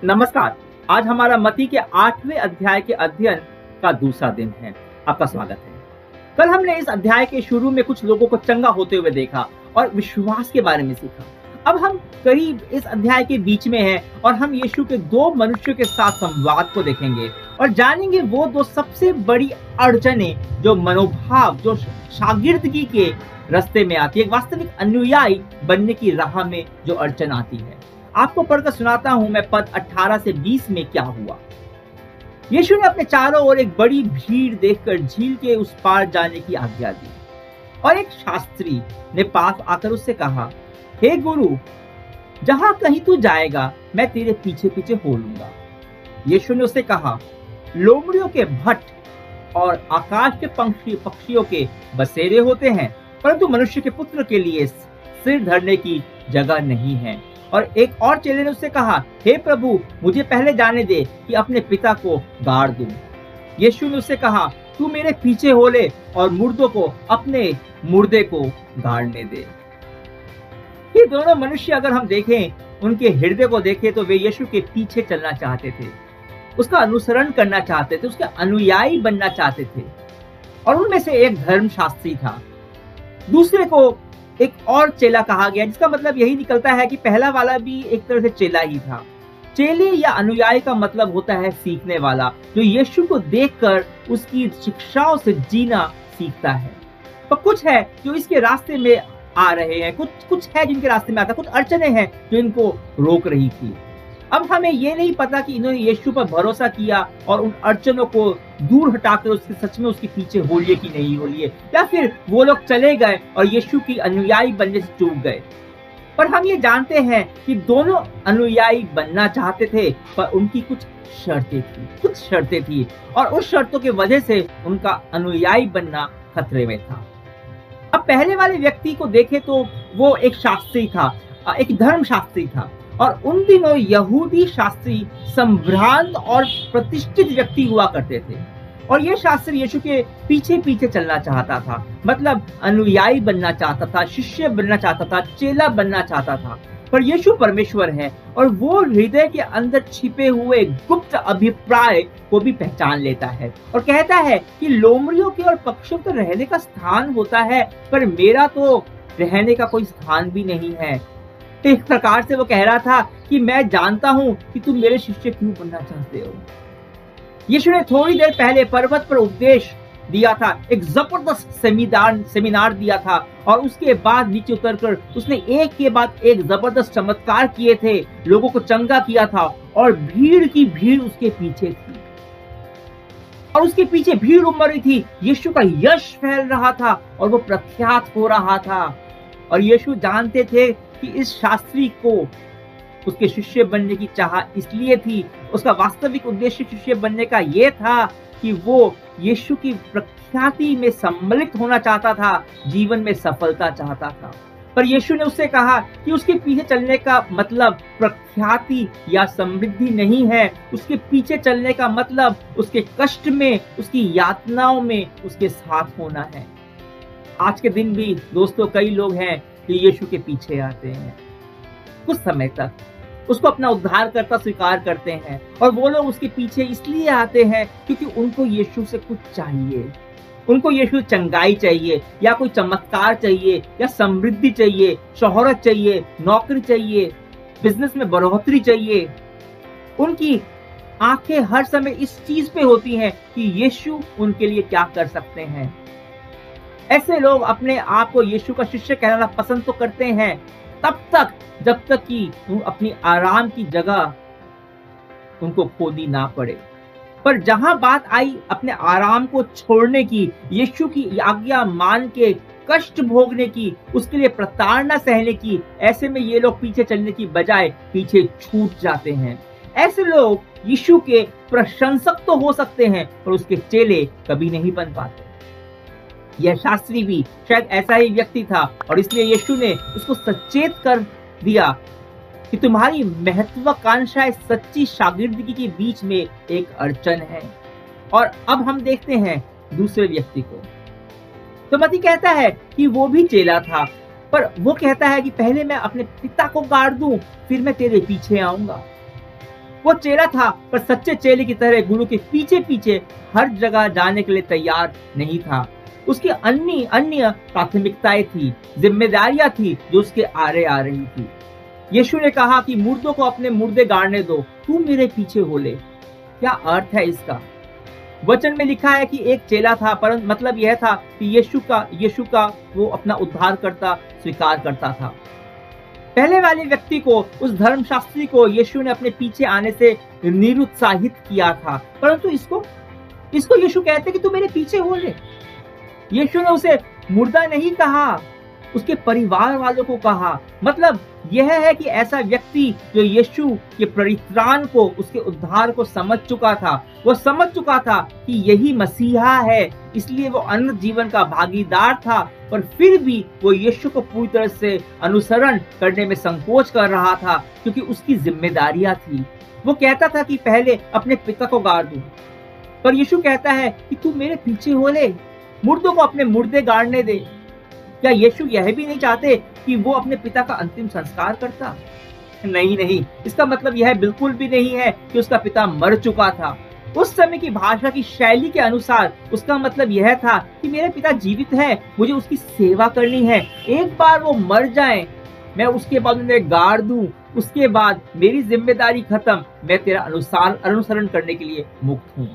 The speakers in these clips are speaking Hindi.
नमस्कार। आज हमारा मत्ती के 8वें अध्याय के अध्ययन का दूसरा दिन है। आपका स्वागत है। कल हमने इस अध्याय के शुरू में कुछ लोगों को चंगा होते हुए देखा और विश्वास के बारे में सीखा। अब हम करीब इस अध्याय के बीच में हैं और हम यीशु के दो मनुष्यों के साथ संवाद को देखेंगे और जानेंगे वो दो सबसे बड़ी अड़चनें जो मनोभाव, जो शागिर्दगी के रास्ते में आती है, वास्तविक अनुयायी बनने की राह में जो अड़चन आती है। आपको पढ़कर सुनाता हूं मैं पद 18 से 20 में क्या हुआ। यीशु ने अपने चारों ओर एक बड़ी भीड़ देखकर झील के उस पार जाने की आज्ञा दी और एक शास्त्री ने पास आकर उससे कहा, हे गुरु, जहां कहीं तू जाएगा मैं तेरे पीछे पीछे हो लूंगा। यीशु ने उससे कहा, लोमड़ियों के भट्ट और आकाश के पक्षियों के बसेरे होते हैं, परंतु मनुष्य के पुत्र के लिए सिर धरने की जगह नहीं है। और एक और चेले ने उससे कहा, हे प्रभु, मुझे पहले जाने दे कि अपने पिता को गाड़ दूं। यीशु ने उससे कहा, तू मेरे पीछे हो ले और मुर्दों को अपने मुर्दे को गाड़ने दे। ये दोनों मनुष्य अगर हम देखें, उनके हृदय को देखें तो वे यीशु के पीछे चलना चाहते थे, उसका अनुसरण करना चाहते थे, उसके अनुयायी बनना चाहते थे। और उनमें से एक धर्मशास्त्री था, दूसरे को एक और चेला कहा गया, जिसका मतलब यही निकलता है कि पहला वाला भी एक तरह से चेला ही था। चेले या अनुयायी का मतलब होता है सीखने वाला, जो यीशु को देखकर उसकी शिक्षाओं से जीना सीखता है। तो कुछ है जो इसके रास्ते में आ रहे हैं, कुछ है जिनके रास्ते में आता, कुछ अड़चने हैं जो इनको रोक रही थी। अब हमें ये नहीं पता कि इन्होंने यीशु पर भरोसा किया और उन अड़चनों को दूर हटाकर उसके सच में उसके पीछे हो लिए कि नहीं हो लिए, या फिर वो लोग चले गए और यीशु की अनुयायी बनने से चूक गए। पर हम ये जानते हैं कि दोनों अनुयायी बनना चाहते थे, पर उनकी कुछ शर्तें थी और उस शर्तों की वजह से उनका अनुयायी बनना खतरे में था। अब पहले वाले व्यक्ति को देखें तो वो एक शास्त्री था, एक धर्मशास्त्री था, और उन दिनों यहूदी शास्त्री संभ्रांत और प्रतिष्ठित व्यक्ति हुआ करते थे। और ये शास्त्री यीशु के पीछे पीछे चलना चाहता था, मतलब अनुयायी बनना चाहता था, शिष्य बनना चाहता था, चेला बनना चाहता था। पर यीशु परमेश्वर है और वो हृदय के अंदर छिपे हुए गुप्त अभिप्राय को भी पहचान लेता है और कहता है कि लोमड़ियों के और पक्षियों के रहने का स्थान होता है, पर मेरा तो रहने का कोई स्थान भी नहीं है। एक प्रकार से वो कह रहा था कि मैं जानता हूं कि तुम मेरे शिष्य क्यों बनना चाहते हो। यीशु ने थोड़ी देर पहले पर्वत पर उपदेश दिया था, एक जबरदस्त सेमिनार दिया था, और उसके बाद नीचे उतरकर उसने एक के बाद एक जबरदस्त चमत्कार किए थे, लोगों को चंगा किया था और भीड़ की भीड़ उसके पीछे थी और उसके पीछे भीड़ उमड़ रही थी। यीशु का यश फैल रहा था और वो प्रख्यात हो रहा था। और यीशु जानते थे कि इस शास्त्री को उसके शिष्य बनने की चाह इसलिए थी, उसका वास्तविक उद्देश्य शिष्य बनने का यह था कि वो यीशु की प्रख्याति में सम्मिलित होना चाहता था, जीवन में सफलता चाहता था। पर यीशु ने उससे कहा कि उसके पीछे चलने का मतलब प्रख्याति या समृद्धि नहीं है, उसके पीछे चलने का मतलब उसके कष्ट में, उसकी यातनाओं में उसके साथ होना है। आज के दिन भी दोस्तों कई लोग हैं कि यीशु के पीछे आते हैं, कुछ समय तक उसको अपना उद्धारकर्ता स्वीकार करते हैं, और वो लोग उसके पीछे इसलिए आते हैं क्योंकि उनको यीशु से कुछ चाहिए, उनको यीशु चंगाई चाहिए, या कोई चमत्कार चाहिए, या समृद्धि चाहिए, शोहरत चाहिए, नौकरी चाहिए, बिजनेस में बढ़ोतरी चाहिए। उनकी आंखें हर समय इस चीज पे होती हैं कि यीशु उनके लिए क्या कर सकते हैं। ऐसे लोग अपने आप को यीशु का शिष्य कहना पसंद तो करते हैं तब तक जब तक कि अपनी आराम की जगह उनको खोनी ना पड़े। पर जहां बात आई अपने आराम को छोड़ने की, यीशु की आज्ञा मान के कष्ट भोगने की, उसके लिए प्रताड़ना सहने की, ऐसे में ये लोग पीछे चलने की बजाय पीछे छूट जाते हैं। ऐसे लोग यीशु के प्रशंसक तो हो सकते हैं पर उसके चेले कभी नहीं बन पाते। यह शास्त्री भी शायद ऐसा ही व्यक्ति था और इसलिए यीशु ने उसको सचेत कर दिया कि तुम्हारी महत्वाकांक्षाएं सच्ची शागिर्दगी के बीच में एक अड़चन है। और अब हम देखते हैं दूसरे व्यक्ति को। तो मत्ती कहता है कि वो भी चेला था, पर वो कहता है कि पहले मैं अपने पिता को गाड़ दूं, फिर मैं तेरे पीछे आऊंगा। वो चेला था, पर सच्चे चेले की तरह गुरु के पीछे पीछे हर जगह जाने के लिए तैयार नहीं था। उसकी अन्य अन्य प्राथमिकताएं थी, जिम्मेदारियां थी जो उसके आरे आ रही थी। यीशु ने कहा कि मुर्दों को अपने मुर्दे गाड़ने दो, तू मेरे पीछे हो ले। क्या अर्थ है इसका? वचन में लिखा है कि एक चेला था, परंतु मतलब यह था कि यीशु का वो अपना उद्धारकर्ता स्वीकार करता था। पहले वाले व्यक्ति को, उस धर्मशास्त्री को यीशु ने अपने पीछे आने से निरुत्साहित किया था, परंतु इसको यीशु कहते कि तू मेरे पीछे हो ले। यीशु ने उसे मुर्दा नहीं कहा, उसके परिवार वालों को कहा। मतलब यह है कि ऐसा व्यक्ति जो यीशु के परित्राण को, उसके उद्धार को समझ चुका था, वो समझ चुका था कि यही मसीहा है, इसलिए वो अनंत जीवन का भागीदार था, पर फिर भी वो यीशु को पूरी तरह से अनुसरण करने में संकोच कर रहा था, क्योंकि उसकी जिम्मेदारियां थी। वो कहता था कि पहले अपने पिता को गाड़ दूं, पर यीशु कहता है कि तू मेरे पीछे हो ले, मुर्दों को अपने मुर्दे गाड़ने दे। क्या यीशु यह भी नहीं चाहते कि वो अपने पिता का अंतिम संस्कार करता? नहीं, इसका मतलब यह बिल्कुल भी नहीं है कि उसका पिता मर चुका था। उस समय की भाषा की शैली के अनुसार उसका मतलब यह था कि मेरे पिता जीवित है, मुझे उसकी सेवा करनी है। एक बार वो मर जाए, मैं उसके बाद उन्हें गाड़ दूं, उसके बाद मेरी जिम्मेदारी खत्म, मैं तेरा अनुसरण करने के लिए मुक्त हूँ।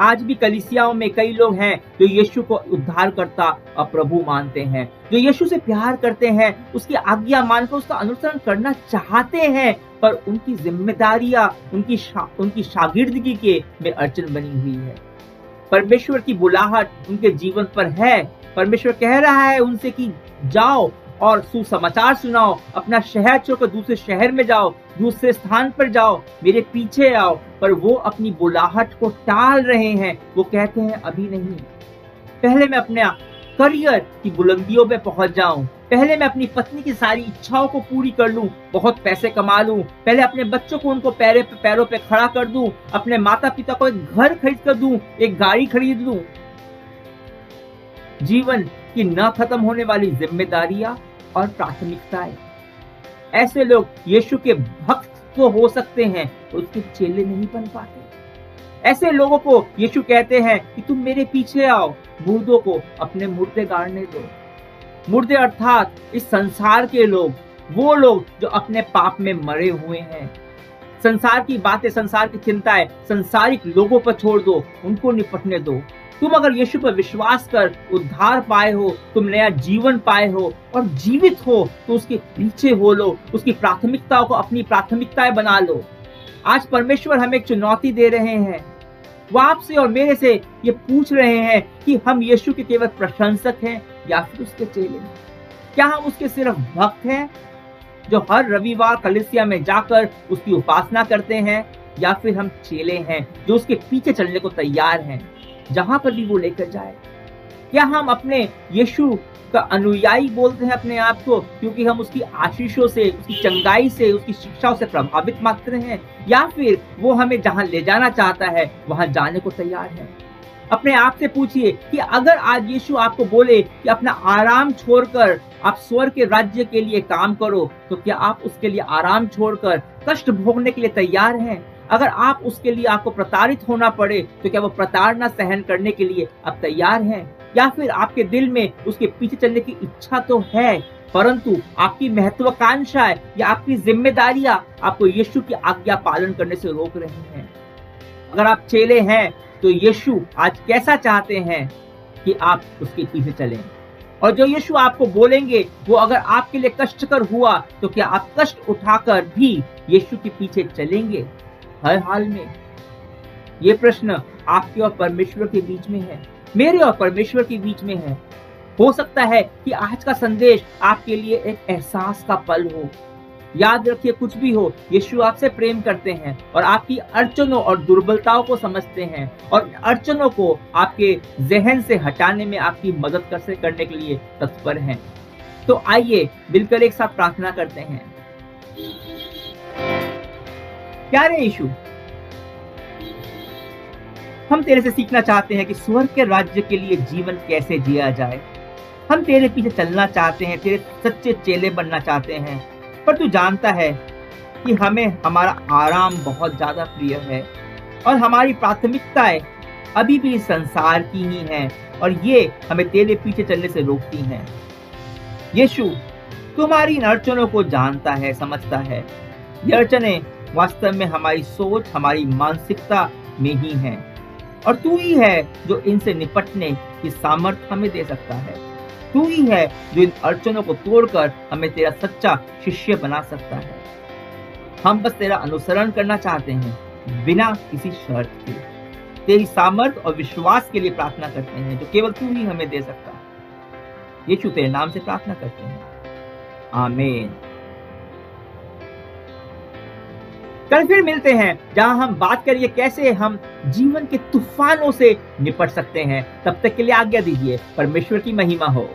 आज भी कलीसियाओं में कई लोग हैं जो यीशु को उद्धारकर्ता और प्रभु मानते हैं, जो यीशु से प्यार करते हैं, उसकी आज्ञा मानकर उसका अनुसरण करना चाहते हैं, पर उनकी जिम्मेदारियां उनकी शागिर्दगी के में अड़चन बनी हुई है। परमेश्वर की बुलाहट उनके जीवन पर है। परमेश्वर कह रहा है उनसे कि जाओ और सुसमाचार सुनाओ, अपना शहर छोड़कर दूसरे शहर में जाओ, दूसरे स्थान पर जाओ, मेरे पीछे आओ, पर वो अपनी बुलाहट को टाल रहे हैं। वो कहते हैं अभी नहीं, पहले मैं अपने करियर की बुलंदियों पे पहुंच जाऊं, पहले मैं अपनी पत्नी की सारी इच्छाओं को पूरी कर लूं, बहुत पैसे कमा लूं, पहले अपने बच्चों को उनको पैरों पे खड़ा कर दूं, अपने माता पिता को एक घर खरीद कर दूं, एक गाड़ी खरीद लूं। जीवन की न खत्म होने वाली जिम्मेदारियां और प्राथमिकताएं। ऐसे लोग यीशु के भक्त तो हो सकते हैं, उसके चेले नहीं बन पाते। ऐसे लोगों को यीशु कहते हैं कि तुम मेरे पीछे आओ, मुर्दों को अपने मुर्दे गाड़ने दो। मुर्दे अर्थात इस संसार के लोग, वो लोग जो अपने पाप में मरे हुए हैं। संसार की बातें, संसार की चिंताएं संसारिक लोगों पर छोड़ दो, उनको निपटने दो। तुम अगर यीशु पर विश्वास कर उद्धार पाए हो, तुम नया जीवन पाए हो और जीवित हो, तो उसके पीछे हो लो, उसकी प्राथमिकताओं को अपनी प्राथमिकताएं बना लो। आज परमेश्वर हमें एक चुनौती दे रहे हैं। वो आपसे और मेरे से ये पूछ रहे हैं कि हम यीशु के केवल प्रशंसक हैं या फिर उसके चेले हैं? क्या हम उसके सिर्फ भक्त हैं जो हर रविवार कलीसिया में जाकर उसकी उपासना करते हैं, या फिर हम चेले हैं जो उसके पीछे चलने को तैयार हैं जहां पर भी वो लेकर जाए? क्या हम अपने यीशु का अनुयायी बोलते हैं अपने आप को क्योंकि हम उसकी आशीषों से, उसकी चंगाई से, उसकी शिक्षाओं से प्रभावित मात्र हैं, या फिर वो हमें जहां ले जाना चाहता है वहां जाने को तैयार है? अपने आप से पूछिए कि अगर आज यीशु आपको बोले कि अपना आराम छोड़कर आप स्वर्ग के राज्य के लिए काम करो, तो क्या आप उसके लिए आराम छोड़कर कष्ट भोगने के लिए तैयार हैं? अगर आप उसके लिए आपको प्रताड़ित होना पड़े, तो क्या वो प्रताड़ना सहन करने के लिए आप तैयार हैं? या फिर आपके दिल में उसके पीछे चलने की इच्छा तो है, परंतु आपकी महत्वाकांक्षा या आपकी जिम्मेदारियां आपको यीशु की आज्ञा पालन करने से रोक रही हैं? अगर आप चेले हैं तो यीशु आज कैसा चाहते हैं कि आप उसके पीछे चलें? और जो यीशु आपको बोलेंगे वो अगर आपके लिए कष्टकर हुआ, तो क्या आप कष्ट उठाकर भी यीशु के पीछे चलेंगे हर हाल में? ये प्रश्न आपके और परमेश्वर के बीच में है, मेरे और परमेश्वर के बीच में है। हो सकता है कि आज का संदेश आपके लिए एक एहसास का पल हो। याद रखिए, कुछ भी हो, यीशु आपसे प्रेम करते हैं और आपकी अड़चनों और दुर्बलताओं को समझते हैं और अड़चनों को आपके जहन से हटाने में आपकी मदद करने के लिए तत्पर हैं। तो आइए मिलकर एक साथ प्रार्थना करते हैं। प्यारे यीशु, हम तेरे से सीखना चाहते हैं कि स्वर्ग के राज्य के लिए जीवन कैसे जिया जाए। हम तेरे पीछे चलना चाहते हैं, तेरे सच्चे चेले बनना चाहते हैं, पर तू जानता है कि हमें हमारा आराम बहुत ज्यादा प्रिय है और हमारी प्राथमिकताएं अभी भी इस संसार की ही हैं और ये हमें तेरे पीछे चलने से रोकती हैं। यीशु, तुम्हारी इन अड़चनों को जानता है, समझता है। ये अड़चनें वास्तव में हमारी सोच, हमारी मानसिकता में ही हैं और तू ही है जो इनसे निपटने की सामर्थ्य हमें दे सकता है। तू ही है जो इन अड़चनों को तोड़कर हमें तेरा सच्चा शिष्य बना सकता है। हम बस तेरा अनुसरण करना चाहते हैं बिना किसी शर्त के। तेरी सामर्थ और विश्वास के लिए प्रार्थना करते हैं जो केवल तू ही हमें दे सकता है। यीशु तेरे नाम से प्रार्थना करते हैं, आमीन। कल फिर मिलते हैं जहां हम बात करेंगे कैसे हम जीवन के तूफानों से निपट सकते हैं। तब तक के लिए आज्ञा दीजिए। परमेश्वर की महिमा हो।